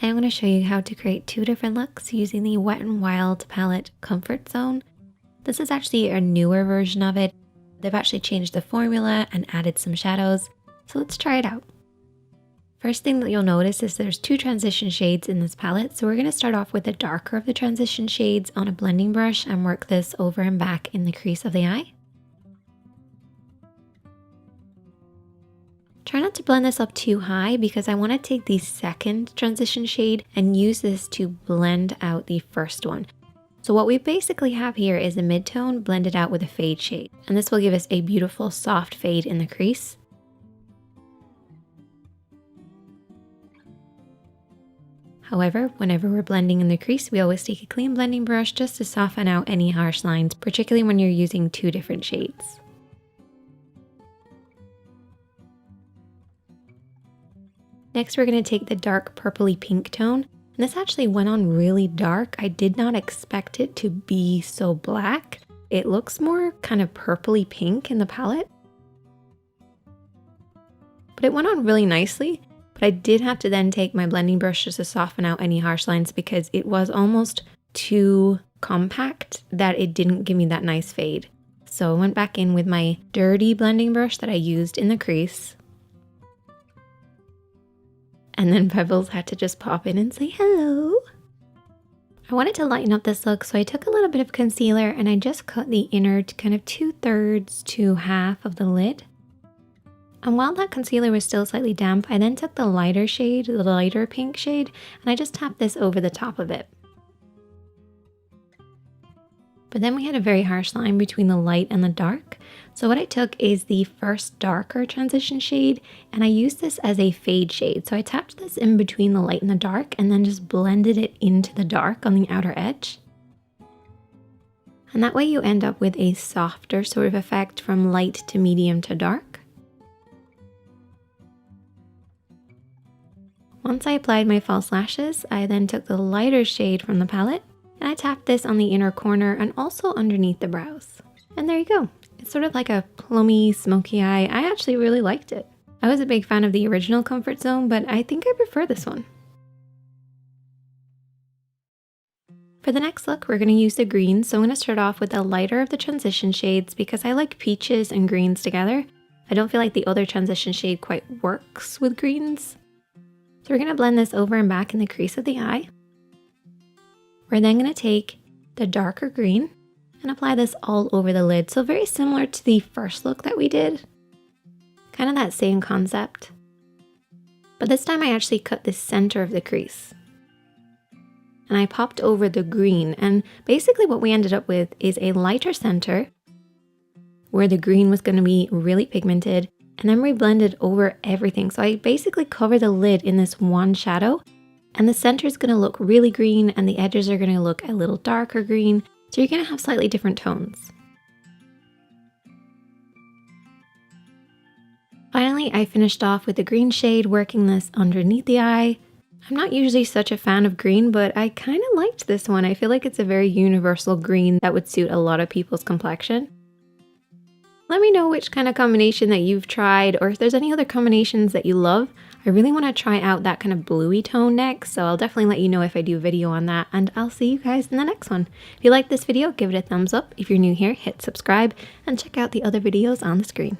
Today I'm going to show you how to create two different looks using the Wet n Wild palette Comfort Zone. This is actually a newer version of it. They've actually changed the formula and added some shadows, so let's try it out. First thing that you'll notice is there's two transition shades in this palette, so we're going to start off with the darker of the transition shades on a blending brush and work this over and back in the crease of the eye. Try not to blend this up too high because I want to take the second transition shade and use this to blend out the first one. So what we basically have here is a mid-tone blended out with a fade shade, and this will give us a beautiful soft fade in the crease. However, whenever we're blending in the crease, we always take a clean blending brush just to soften out any harsh lines, particularly when you're using two different shades. Next, we're going to take the dark purpley pink tone, and this actually went on really dark. I did not expect it to be so black. It looks more kind of purpley pink in the palette, but it went on really nicely. But I did have to then take my blending brush just to soften out any harsh lines because it was almost too compact that it didn't give me that nice fade. So I went back in with my dirty blending brush that I used in the crease. And then Pebbles had to just pop in and say hello. I wanted to lighten up this look, so I took a little bit of concealer and I just cut the inner to kind of 2/3 to half of the lid. And while that concealer was still slightly damp, I then took the lighter shade, the lighter pink shade, and I just tapped this over the top of it. But then we had a very harsh line between the light and the dark. So what I took is the first darker transition shade, and I used this as a fade shade. So I tapped this in between the light and the dark and then just blended it into the dark on the outer edge. And that way you end up with a softer sort of effect from light to medium to dark. Once I applied my false lashes, I then took the lighter shade from the palette and I tapped this on the inner corner and also underneath the brows. And there you go. It's sort of like a plummy, smoky eye. I actually really liked it. I was a big fan of the original Comfort Zone, but I think I prefer this one. For the next look, we're going to use the greens. So I'm going to start off with the lighter of the transition shades because I like peaches and greens together. I don't feel like the other transition shade quite works with greens. So we're going to blend this over and back in the crease of the eye. We're then going to take the darker green and apply this all over the lid. So very similar to the first look that we did. Kind of that same concept. But this time I actually cut the center of the crease. And I popped over the green. And basically what we ended up with is a lighter center where the green was going to be really pigmented. And then we blended over everything. So I basically cover the lid in this one shadow, and the center is going to look really green and the edges are going to look a little darker green. So you're going to have slightly different tones. Finally, I finished off with the green shade, working this underneath the eye. I'm not usually such a fan of green, but I kind of liked this one. I feel like it's a very universal green that would suit a lot of people's complexion. Let me know which kind of combination that you've tried, or if there's any other combinations that you love. I really want to try out that kind of bluey tone next, so I'll definitely let you know if I do a video on that, and I'll see you guys in the next one. If you like this video, give it a thumbs up. If you're new here, hit subscribe, and check out the other videos on the screen.